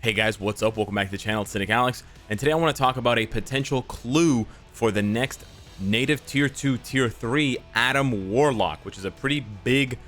Hey guys, what's up? Welcome back to the channel. It's Cynicalex, and today I want to talk about a potential clue for the next native tier 2, tier 3 Adam Warlock, which is a pretty big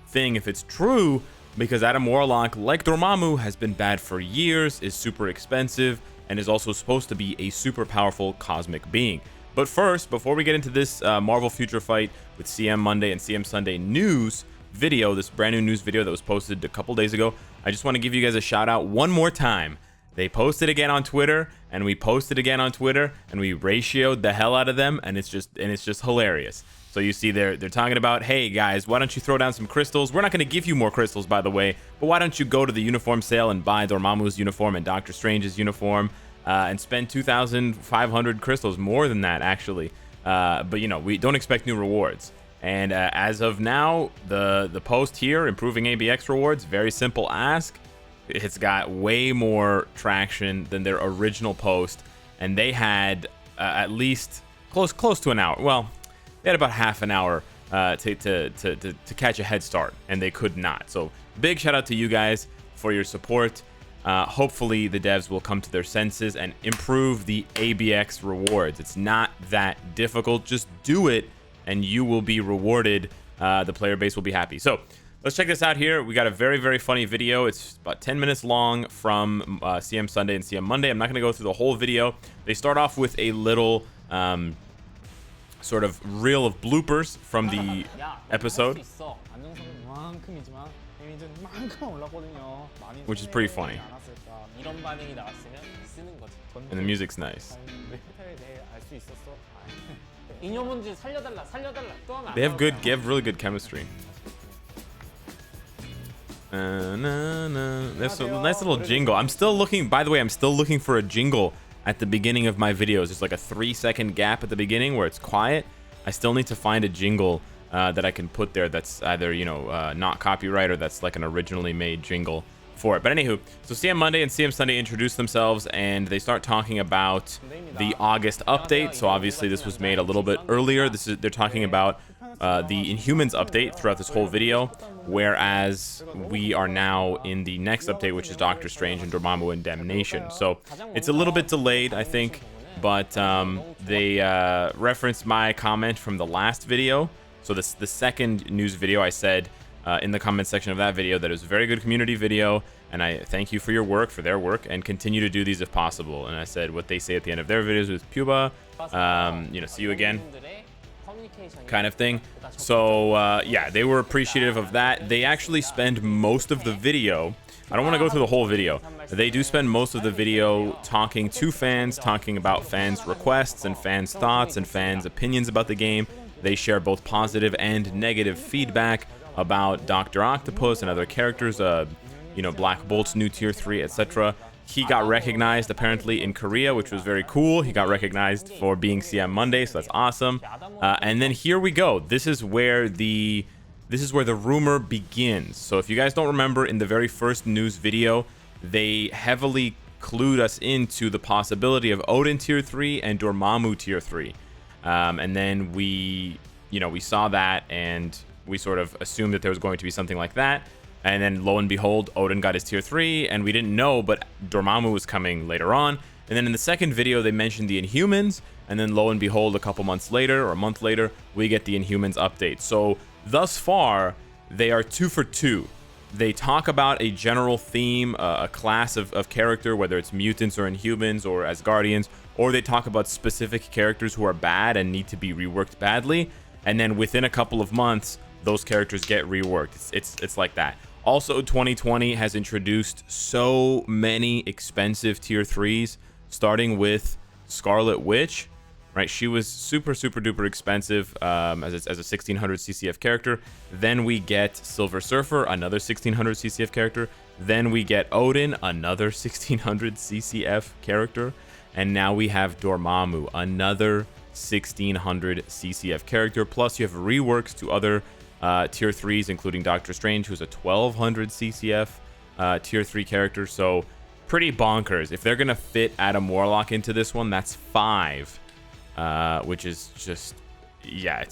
thing if it's true, because Adam Warlock, like Dormammu, has been bad for years, is super expensive, and is also supposed to be a super powerful cosmic being. But first, before we get into this Marvel Future Fight with CM Monday and CM Sunday news video, this brand new news video that was posted a couple days ago, I just want to give you guys a shout out one more time. They posted again on Twitter, and we posted again on Twitter, and we ratioed the hell out of them, and it's just hilarious. So you see they're talking about, hey guys, why don't you throw down some crystals? We're not going to give you more crystals, by the way, but why don't you go to the uniform sale and buy Dormammu's uniform and Doctor Strange's uniform and spend 2,500 crystals, more than that actually. But you know, we don't expect new rewards. And as of now, the post here, improving ABX rewards, very simple ask. It's got way more traction than their original post, and they had at least close to an hour. Well, they had about half an hour to catch a head start, and they could not. So big shout out to you guys for your support. Hopefully the devs will come to their senses and improve the ABX rewards. It's not that difficult. Just do it, and you will be rewarded. The player base will be happy. So let's check this out here. We got a very funny video. It's about 10 minutes long from CM Sunday and CM Monday. I'm not going to go through the whole video. They start off with a little sort of reel of bloopers from the episode, which is pretty funny. And the music's nice. They have really good chemistry. That's a nice little jingle. I'm still looking, by the way, I'm still looking for a jingle at the beginning of my videos. There's like a 3-second gap at the beginning where it's quiet. I still need to find a jingle that I can put there that's either, you know, not copyright, or that's like an originally made jingle for it. But anywho, so CM Monday and CM Sunday introduce themselves, and they start talking about the August update. So obviously this was made a little bit earlier. They're talking about the Inhumans update throughout this whole video, whereas we are now in the next update, which is Doctor Strange and Dormammu and Damnation. So it's a little bit delayed, I think, but they referenced my comment from the last video. So the second news video, I said in the comment section of that video that it was a very good community video, and I thank you for your work, for their work, and continue to do these if possible. And I said what they say at the end of their videos with Puba, you know, see you again, kind of thing. So yeah, they were appreciative of that. They actually spend most of the video, I don't want to go through the whole video, they do spend most of the video talking to fans, talking about fans' requests and fans' thoughts and fans' opinions about the game. They share both positive and negative feedback about Dr. Octopus and other characters, you know, Black Bolt's new tier 3, etc. He got recognized apparently in Korea, which was very cool. He got recognized for being CM Monday, so that's awesome. And then here we go. This is where the rumor begins. So if you guys don't remember, in the very first news video, they heavily clued us into the possibility of Odin tier 3 and Dormammu tier 3. And then we saw that, and we sort of assumed that there was going to be something like that. And then lo and behold, Odin got his tier 3, and we didn't know, but Dormammu was coming later on. And then in the second video, they mentioned the Inhumans, and then lo and behold, a couple months later, or a month later, we get the Inhumans update. So thus far, they are 2 for 2. They talk about a general theme, a class of character, whether it's mutants or Inhumans or Asgardians, or they talk about specific characters who are bad and need to be reworked badly. And then within a couple of months, those characters get reworked. It's like that. Also, 2020 has introduced so many expensive tier 3s, starting with Scarlet Witch, right? She was super duper expensive as a 1600 CCF character. Then we get Silver Surfer, another 1600 CCF character. Then we get Odin, another 1600 CCF character. And now we have Dormammu, another 1600 CCF character. Plus you have reworks to other tier 3s, including Doctor Strange, who's a 1200 CCF tier 3 character. So pretty bonkers. If they're gonna fit Adam Warlock into this one, that's 5, which is just, yeah,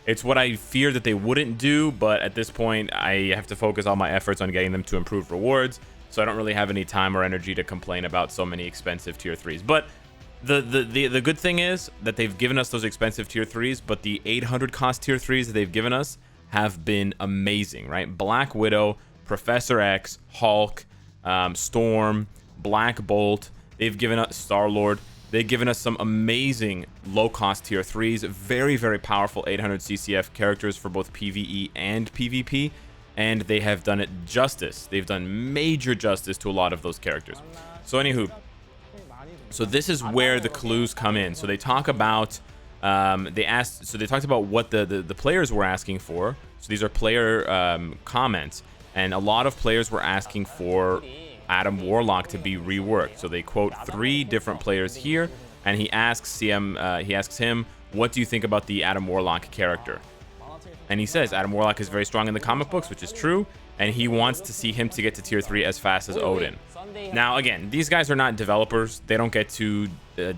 it's what I feared that they wouldn't do. But at this point, I have to focus all my efforts on getting them to improve rewards. so I don't really have any time or energy to complain about so many expensive tier 3s. But the good thing is that they've given us those expensive tier 3s, but the 800 cost tier 3s that they've given us have been amazing, right? Black Widow, Professor X, Hulk, Storm, Black Bolt. They've given us Star-Lord. They've given us some amazing low-cost tier 3s, very, very powerful 800 CCF characters for both PvE and PvP, and they have done it justice. They've done major justice to a lot of those characters. So anywho, so this is where the clues come in. So they talk about, they talked about what the players were asking for. So these are player comments, and a lot of players were asking for Adam Warlock to be reworked. So they quote 3 different players here, and he asks him, what do you think about the Adam Warlock character? And he says Adam Warlock is very strong in the comic books, which is true, and he wants to see him to get to tier 3 as fast as Odin. Now again, these guys are not developers. They don't get to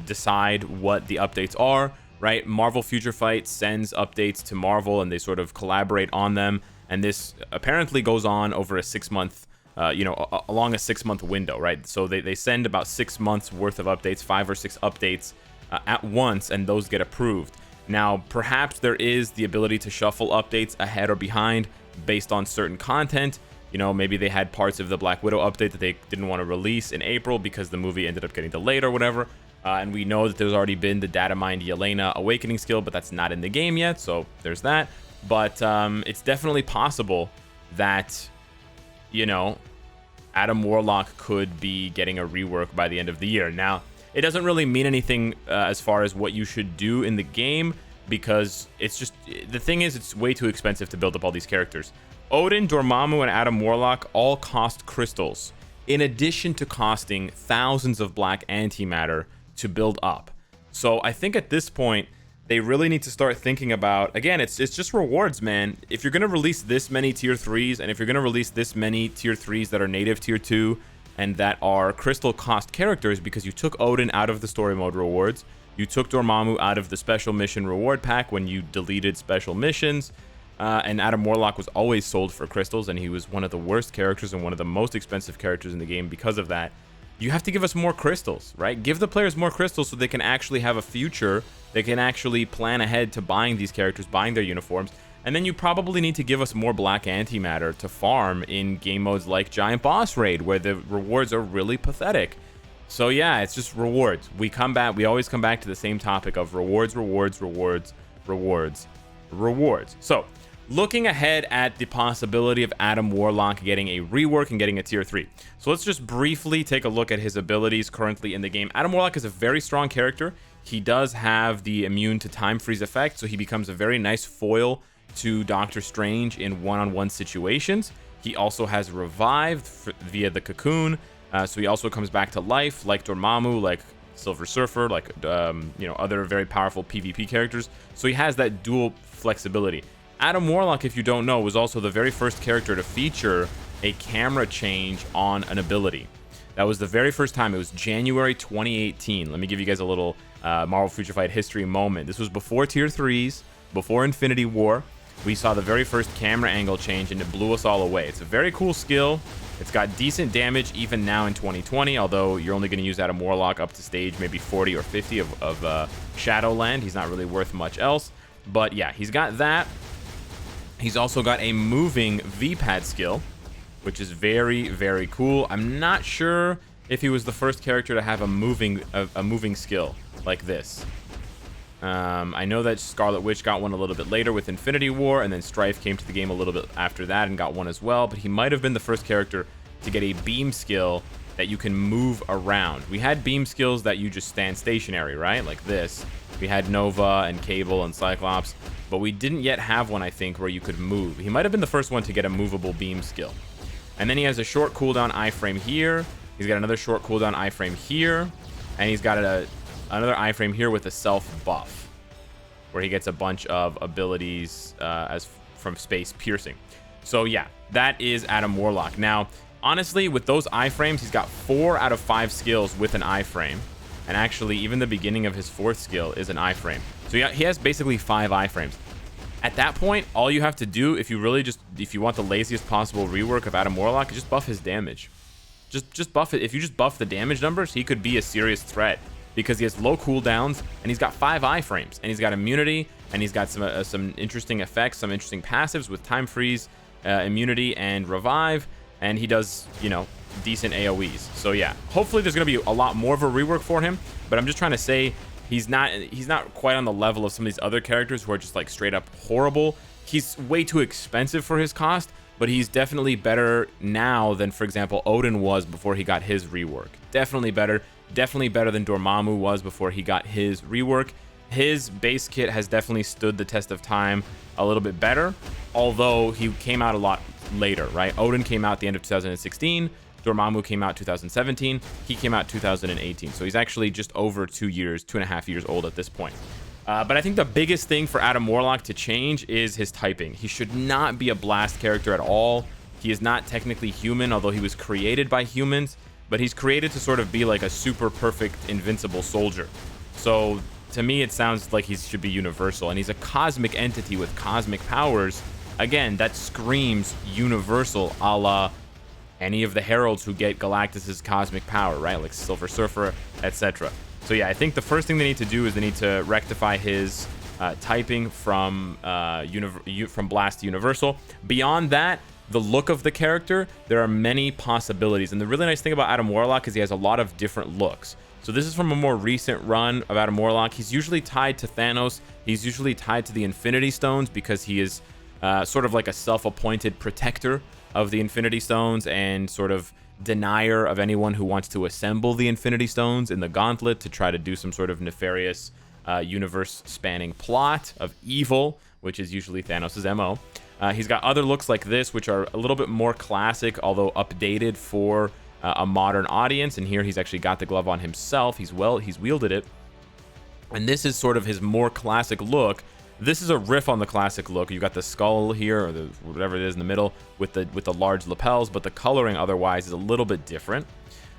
decide what the updates are, right? Marvel Future Fight sends updates to Marvel, and they sort of collaborate on them, and this apparently goes on over a 6-month along a 6-month window, right? So they send about 6 months worth of updates, 5 or 6 updates at once, and those get approved. Now, perhaps there is the ability to shuffle updates ahead or behind based on certain content. Maybe they had parts of the Black Widow update that they didn't want to release in April because the movie ended up getting delayed or whatever. And we know that there's already been the data mined Yelena awakening skill, but that's not in the game yet, so there's that. But it's definitely possible that, Adam Warlock could be getting a rework by the end of the year. Now, it doesn't really mean anything as far as what you should do in the game, because the thing is, it's way too expensive to build up all these characters. Odin, Dormammu, and Adam Warlock all cost crystals, in addition to costing thousands of black antimatter to build up. So I think at this point, they really need to start thinking about, again, it's just rewards, man. If you're going to release this many tier 3s, and if you're going to release this many tier 3s that are native tier 2, and that are crystal cost characters, because you took Odin out of the story mode rewards, you took Dormammu out of the special mission reward pack when you deleted special missions, and Adam Warlock was always sold for crystals, and he was one of the worst characters and one of the most expensive characters in the game because of that. You have to give us more crystals, right? Give the players more crystals so they can actually have a future. They can actually plan ahead to buying these characters, buying their uniforms. And then you probably need to give us more black antimatter to farm in game modes like Giant Boss Raid, where the rewards are really pathetic. So yeah, it's just rewards. We always come back to the same topic of rewards, rewards, rewards, rewards, rewards. So, looking ahead at the possibility of Adam Warlock getting a rework and getting a tier 3. So let's just briefly take a look at his abilities currently in the game. Adam Warlock is a very strong character. He does have the immune to time freeze effect, so he becomes a very nice foil to Doctor Strange in one-on-one situations. He also has revived via the cocoon, so he also comes back to life, like Dormammu, like Silver Surfer, like other very powerful PvP characters. So he has that dual flexibility. Adam Warlock, if you don't know, was also the very first character to feature a camera change on an ability. That was the very first time. It was January 2018. Let me give you guys a little Marvel Future Fight history moment. This was before tier 3s, before Infinity War. We saw the very first camera angle change, and it blew us all away. It's a very cool skill. It's got decent damage even now in 2020, although you're only going to use Adam Warlock up to stage maybe 40 or 50 of Shadowland. He's not really worth much else. But yeah, he's got that. He's also got a moving V-pad skill, which is very, very cool. I'm not sure if he was the first character to have a moving skill like this. I know that Scarlet Witch got one a little bit later with Infinity War, and then Strife came to the game a little bit after that and got one as well, but he might have been the first character to get a beam skill that you can move around. We had beam skills that you just stand stationary, right? Like this. We had Nova and Cable and Cyclops, but we didn't yet have one, I think, where you could move. He might have been the first one to get a movable beam skill. And then he has a short cooldown iframe here. He's got another short cooldown iframe here. And he's got another iframe here with a self buff, where he gets a bunch of abilities from space piercing. So yeah, that is Adam Warlock. Now, honestly, with those iframes, he's got 4 out of 5 skills with an iframe. And actually, even the beginning of his 4th skill is an iframe. So yeah, he has basically 5 iframes. At that point, all you have to do, if you want the laziest possible rework of Adam Warlock, is just buff his damage. just buff it. If you just buff the damage numbers, he could be a serious threat because he has low cooldowns and he's got 5 iframes and he's got immunity and he's got some interesting effects, some interesting passives with time freeze, immunity, and revive, and he does, you know, decent AoEs. So yeah, hopefully there's gonna be a lot more of a rework for him, but I'm just trying to say he's not quite on the level of some of these other characters who are just like straight up horrible. He's way too expensive for his cost, but he's definitely better now than, for example, Odin was before he got his rework. Definitely better than Dormammu was before he got his rework. His base kit has definitely stood the test of time a little bit better, although he came out a lot later, right? Odin came out at the end of 2016. Dormammu came out 2017. He came out 2018. So he's actually just over 2.5 years old at this point. But I think the biggest thing for Adam Warlock to change is his typing. He should not be a blast character at all. He is not technically human, although he was created by humans, but he's created to sort of be like a super perfect invincible soldier. So to me, it sounds like he should be universal, and he's a cosmic entity with cosmic powers. Again, that screams universal, a la any of the heralds who get Galactus's cosmic power, right? Like Silver Surfer, etc. So yeah, I think the first thing they need to do is they need to rectify his typing from Blast to Universal. Beyond that, the look of the character, there are many possibilities. And the really nice thing about Adam Warlock is he has a lot of different looks. So this is from a more recent run of Adam Warlock. He's usually tied to Thanos. He's usually tied to the Infinity Stones because he is sort of like a self-appointed protector of the Infinity Stones and sort of denier of anyone who wants to assemble the Infinity Stones in the Gauntlet to try to do some sort of nefarious universe-spanning plot of evil, which is usually Thanos' MO. He's got other looks like this, which are a little bit more classic, although updated for a modern audience. And here he's actually got the glove on himself. He's wielded it. And this is sort of his more classic look. This is a riff on the classic look. You got the skull here, or whatever it is in the middle, with the large lapels, but the coloring otherwise is a little bit different.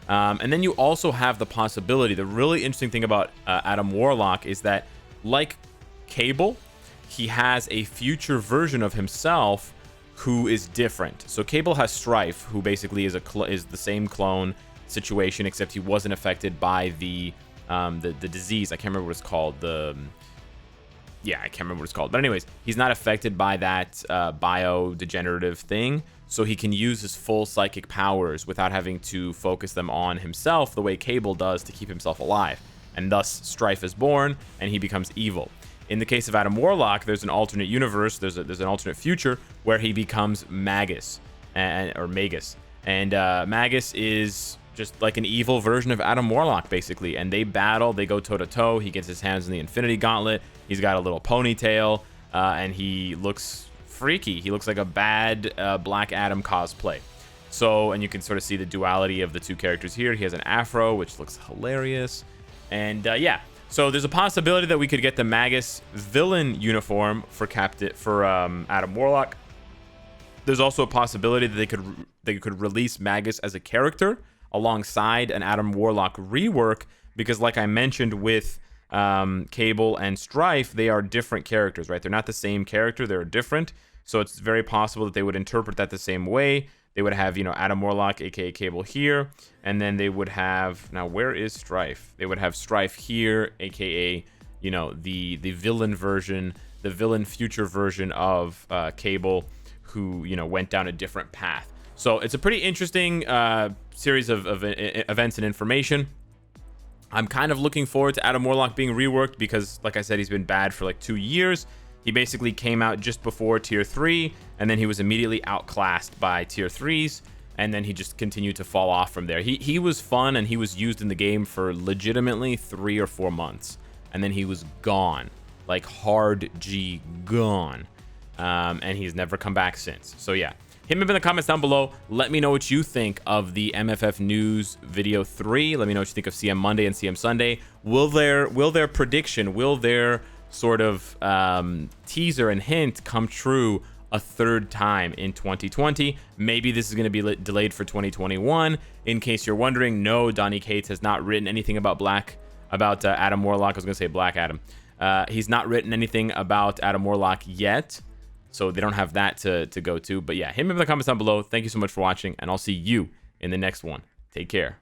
And then you also have the possibility. The really interesting thing about Adam Warlock is that, like Cable, he has a future version of himself who is different. So Cable has Strife, who basically is the same clone situation, except he wasn't affected by the disease. I can't remember what it's called. I can't remember what it's called. But anyways, he's not affected by that bio-degenerative thing, so he can use his full psychic powers without having to focus them on himself the way Cable does to keep himself alive. And thus, Strife is born, and he becomes evil. In the case of Adam Warlock, there's an alternate universe, there's an alternate future where he becomes Magus, or Magus. And Magus is just like an evil version of Adam Warlock, basically. And they battle, they go toe-to-toe. He gets his hands in the Infinity Gauntlet. He's got a little ponytail, and he looks freaky. He looks like a bad Black Adam cosplay. So, and you can sort of see the duality of the two characters here. He has an afro, which looks hilarious. And yeah. So there's a possibility that we could get the Magus villain uniform for Adam Warlock. There's also a possibility that they could release Magus as a character alongside an Adam Warlock rework, because like I mentioned with Cable and Strife, they are different characters, right? They're not the same character, they're different. So it's very possible that they would interpret that the same way. They would have, Adam Warlock, aka Cable, here, and then they would have, now where is Strife? They would have Strife here, aka, the villain version, the villain future version of Cable, who, went down a different path. So it's a pretty interesting series of events and information. I'm kind of looking forward to Adam Warlock being reworked because, like I said, he's been bad for like 2 years. He basically came out just before Tier 3, and then he was immediately outclassed by Tier 3s, and then he just continued to fall off from there. He was fun, and he was used in the game for legitimately 3 or 4 months, and then he was gone. Like, hard G gone. And he's never come back since. So yeah, hit me up in the comments down below. Let me know what you think of the MFF News video 3. Let me know what you think of CM Monday and CM Sunday. Will their prediction, will their sort of teaser and hint come true a third time in 2020? Maybe this is going to be delayed for 2021. In case you're wondering, no, Donny Cates has not written anything about Adam Warlock. I was going to say Black Adam. He's not written anything about Adam Warlock yet, so they don't have that to go to. But yeah, hit me in the comments down below. Thank you so much for watching, and I'll see you in the next one. Take care.